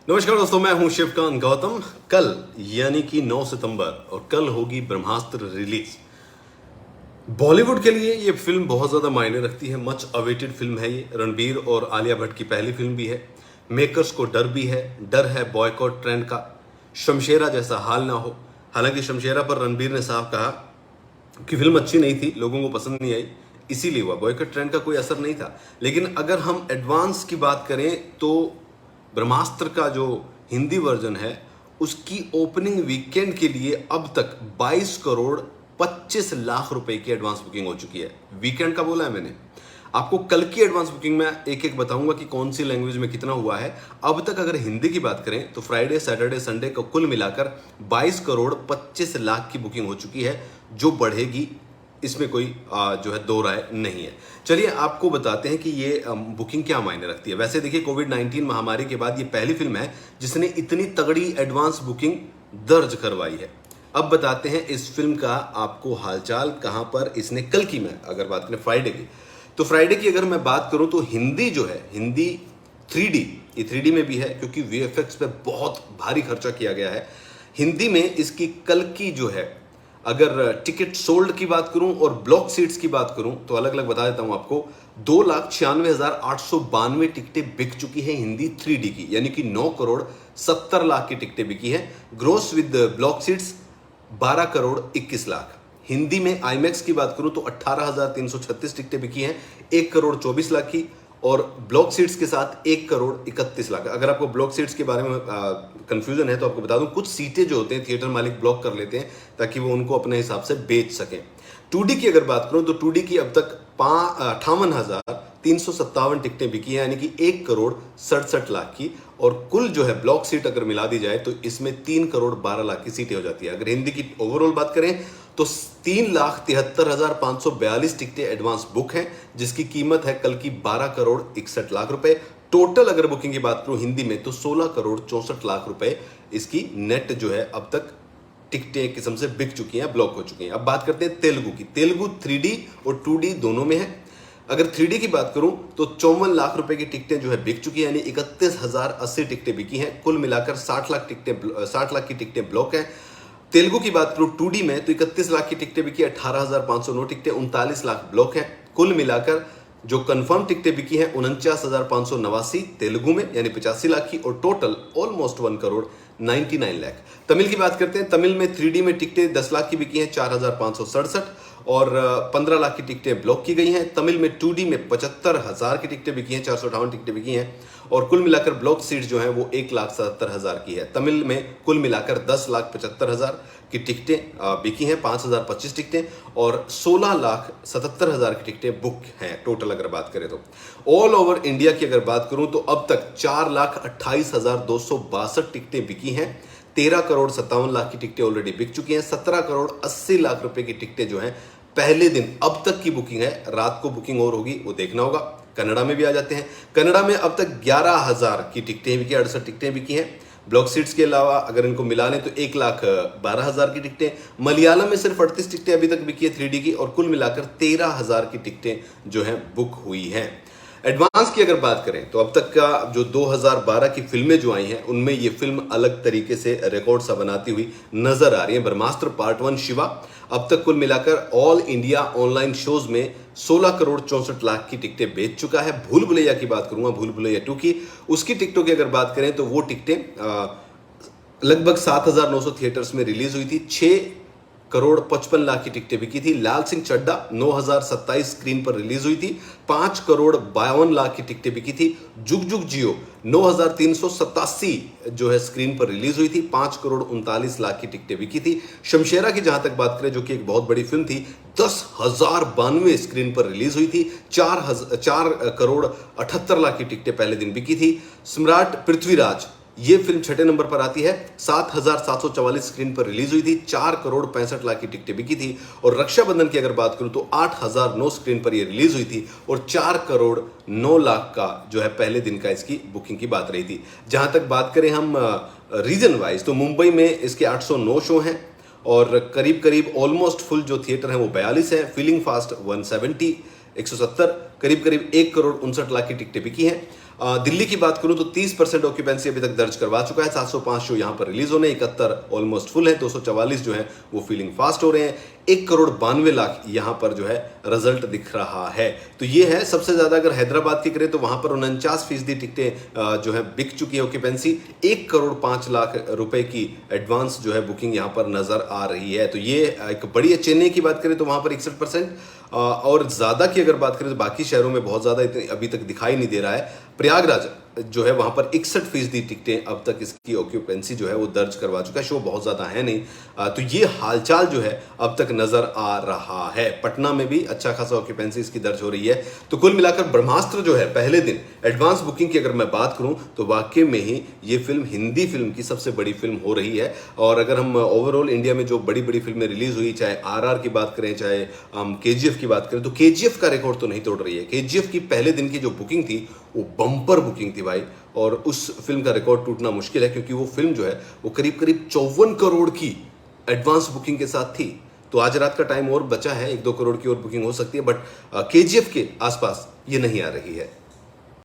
नमस्कार दोस्तों, मैं हूं शिवकांत गौतम। कल यानी कि 9 सितंबर और कल होगी ब्रह्मास्त्र रिलीज। बॉलीवुड के लिए ये फिल्म बहुत ज्यादा मायने रखती है। मच अवेटेड फिल्म है ये। रणबीर और आलिया भट्ट की पहली फिल्म भी है। मेकर्स को डर है बॉयकॉट ट्रेंड का, शमशेरा जैसा हाल ना हो। हालांकि शमशेरा पर रणबीर ने साफ कहा कि फिल्म अच्छी नहीं थी, लोगों को पसंद नहीं आई, इसीलिए हुआ। बॉयकॉट ट्रेंड का कोई असर नहीं था। लेकिन अगर हम एडवांस की बात करें तो ब्रह्मास्त्र का जो हिंदी वर्जन है उसकी ओपनिंग वीकेंड के लिए अब तक 22 करोड़ 25 लाख रुपए की एडवांस बुकिंग हो चुकी है। वीकेंड का बोला है मैंने। आपको कल की एडवांस बुकिंग में एक एक बताऊंगा कि कौन सी लैंग्वेज में कितना हुआ है। अब तक अगर हिंदी की बात करें तो फ्राइडे सैटरडे संडे को कुल मिलाकर 22 करोड़ 25 लाख की बुकिंग हो चुकी है, जो बढ़ेगी, इसमें कोई जो है दो राय नहीं है। चलिए आपको बताते हैं कि ये बुकिंग क्या मायने रखती है। वैसे देखिए, कोविड-19 महामारी के बाद ये पहली फिल्म है जिसने इतनी तगड़ी एडवांस बुकिंग दर्ज करवाई है। अब बताते हैं इस फिल्म का आपको हालचाल। कहां पर इसने कल की, मैं अगर बात करें फ्राइडे की, तो फ्राइडे की अगर मैं बात करूं तो हिंदी जो है, हिंदी 3D, ये 3D में भी है क्योंकि वीएफएक्स पे बहुत भारी खर्चा किया गया है। हिंदी में इसकी कल की जो है, अगर टिकट सोल्ड की बात करूं और ब्लॉक सीट्स की बात करूं तो अलग अलग बता देता हूं आपको। 2,96,892 टिकटें बिक चुकी है हिंदी 3D की, यानी कि 9 करोड़ 70 लाख की टिकटें बिकी है। Gross with block seats 12 crore 21 lakh. Hindi में आईमैक्स की बात करूं तो 18,336 टिकटें बिकी हैं 1 करोड़ 24 लाख की, और ब्लॉक सीट्स के साथ 1 करोड़ 31 लाख। अगर आपको ब्लॉक सीट्स के बारे में कंफ्यूजन है तो आपको बता दूं, कुछ सीटें जो होते हैं थिएटर मालिक ब्लॉक कर लेते हैं ताकि वो उनको अपने हिसाब से बेच सकें। 2D की अगर बात करूं तो 2D की अब तक 58,357 टिकटें बिकी हैं, यानी कि 1 करोड़ 67 लाख की, और कुल जो है ब्लॉक सीट अगर मिला दी जाए तो इसमें 3 करोड़ 12 लाख की सीटें हो जाती है। अगर हिंदी की ओवरऑल बात करें तो 3,73,542 टिकटें एडवांस बुक हैं, जिसकी कीमत है कल की 12 करोड़ 61 लाख रुपए। टोटल अगर बुकिंग की बात करूं हिंदी में तो 16 करोड़ 64 लाख रुपए इसकी नेट जो है अब तक टिकटें एक किस्म से बिक चुकी हैं, ब्लॉक हो चुकी हैं। अब बात करते हैं तेलुगु की। तेलुगु 3D और 2D दोनों में है। अगर 3D की बात करूं तो 54 लाख रुपए की टिकटें जो है बिक चुकी है, यानी 31,080 टिकटें बिकी हैं। कुल मिलाकर 60 लाख की टिकटें ब्लॉक हैं। तेलुगु की बात करूं 2D में तो 31 लाख की टिकटें बिकी, 18,509 टिकटें, 39 लाख ब्लॉक हैं। कुल मिलाकर जो कंफर्म टिकटें बिकी हैं 49,589 तेलुगु में, यानी 85 लाख की, और टोटल ऑलमोस्ट 1 करोड़ 99 लाख। तमिल की बात करते हैं। तमिल में 3D में टिकटें 10 लाख की बिकी हैं 4,567, और 15 लाख की टिकटें ब्लॉक की गई हैं। तमिल में 2D में 75,000 की टिकटें बिकी हैं, 458 टिकटें बिकी हैं, और कुल मिलाकर ब्लॉक सीट्स जो हैं वो 1,77,000 की है। तमिल में कुल मिलाकर 10,75,000 की टिकटें बिकी हैं, 5,025 टिकटें, और 16,77,000 की टिकटें बुक हैं टोटल अगर बात करें तो। ऑल ओवर इंडिया की अगर बात करूं तो अब तक 4,28,262 टिकटें बिकी हैं। 13 करोड़ 57 लाख की टिकटें ऑलरेडी बिक चुकी हैं। 17 करोड़ 80 लाख रुपए की टिकटें जो हैं पहले दिन अब तक की बुकिंग है। रात को बुकिंग और होगी, वो देखना होगा। कन्नड़ा में भी आ जाते हैं। कन्नड़ा में अब तक 11,000 की टिकटें बिकी, 68 टिकटें बिकी हैं। ब्लॉक सीट्स के अलावा अगर इनको मिला लें तो 1,12,000 की टिकटें। मलयालम में सिर्फ 38 टिकटें अभी तक बिकी है 3D की, और कुल मिलाकर 13,000 की टिकटें जो हैं बुक हुई हैं। एडवांस की अगर बात करें तो अब तक का जो 2012 की फिल्में जो आई हैं उनमें ये फिल्म अलग तरीके से रिकॉर्ड सा बनाती हुई नजर आ रही है। ब्रह्मास्त्र पार्ट 1 शिवा अब तक कुल मिलाकर ऑल इंडिया ऑनलाइन शोज में 16 करोड़ 64 लाख की टिकटें बेच चुका है। भूल भुलैया की बात करूंगा, भूल भुलैया 2 की, उसकी टिकटों की अगर बात करें तो वो टिकटें लगभग 7,900 थिएटर्स में रिलीज हुई थी। 6 करोड़ 55 लाख की टिकटें बिकी थी। लाल सिंह चड्ढा 9,027 स्क्रीन पर रिलीज हुई थी, 5 करोड़ 52 लाख की टिकटें बिकी थी। जुग जुग जियो 9,387 जो है स्क्रीन पर रिलीज हुई थी, 5 करोड़ 39 लाख की टिकटें बिकी थी। शमशेरा की जहां तक बात करें, जो कि एक बहुत बड़ी फिल्म थी, 10,092 स्क्रीन पर रिलीज हुई थी, 4 करोड़ 78 लाख की टिकटें पहले दिन बिकी थी। सम्राट पृथ्वीराज ये फिल्म 6ठे नंबर पर आती है, 7,744 स्क्रीन पर रिलीज हुई थी, 4 करोड़ 65 लाख की टिकटें बिकी थी। और रक्षाबंधन की अगर बात करूं तो 8,009 स्क्रीन पर ये रिलीज हुई थी, और 4 करोड़ 9 लाख का जो है पहले दिन का इसकी बुकिंग की बात रही थी। जहां तक बात करें हम रीजन वाइज तो मुंबई में इसके 809 शो हैं, और करीब करीब ऑलमोस्ट फुल जो थिएटर हैं वो 42 है। फीलिंग फास्ट 170, 170, करीब करीब 1 करोड़ 59 लाख की टिकटें बिकी हैं। दिल्ली की बात करूं तो 30% ऑक्यूपेंसी अभी तक दर्ज करवा चुका है। 705 शो यहां पर रिलीज होने, 71 ऑलमोस्ट फुल है, 244 जो है वो फीलिंग फास्ट हो रहे हैं। 1,92,00,000 यहां पर जो है रिजल्ट दिख रहा है। तो ये है सबसे ज्यादा। अगर हैदराबाद की करें तो वहां पर 49% टिकटें जो है बिक चुकी है ऑक्यूपेंसी। 1,05,00,000 रुपए की एडवांस जो है बुकिंग यहां पर नजर आ रही है। तो ये एक बड़ी है। चेन्नई की बात करें तो वहां पर 61%, और ज्यादा की अगर बात करें तो बाकी शहरों में बहुत ज्यादा अभी तक दिखाई नहीं दे रहा है। प्रयागराज जो है वहां पर 61% टिकटें अब तक इसकी ऑक्यूपेंसी जो है वो दर्ज करवा चुका है। शो बहुत ज्यादा है नहीं। तो ये हालचाल जो है अब तक नजर आ रहा है। पटना में भी अच्छा खासा ऑक्यूपेंसी इसकी दर्ज हो रही है। तो कुल मिलाकर ब्रह्मास्त्र जो है पहले दिन एडवांस बुकिंग की अगर मैं बात करूं तो वाकई में ही ये फिल्म हिंदी फिल्म की सबसे बड़ी फिल्म हो रही है। और अगर हम ओवरऑल इंडिया में जो बड़ी बड़ी फिल्में रिलीज हुई, चाहे आरआर की बात करें, चाहे हम केजीएफ की बात करें, तो केजीएफ का रिकॉर्ड तो नहीं तोड़ रही है। केजीएफ की पहले दिन की जो बुकिंग थी वो बम्पर बुकिंग थी भाई, और उस फिल्म का रिकॉर्ड टूटना मुश्किल है, क्योंकि वो फिल्म जो है वो करीब करीब 54 करोड़ की एडवांस बुकिंग के साथ थी। तो आज रात का टाइम और बचा है, 1-2 करोड़ की और बुकिंग हो सकती है, बट केजीएफ के आसपास ये नहीं आ रही है।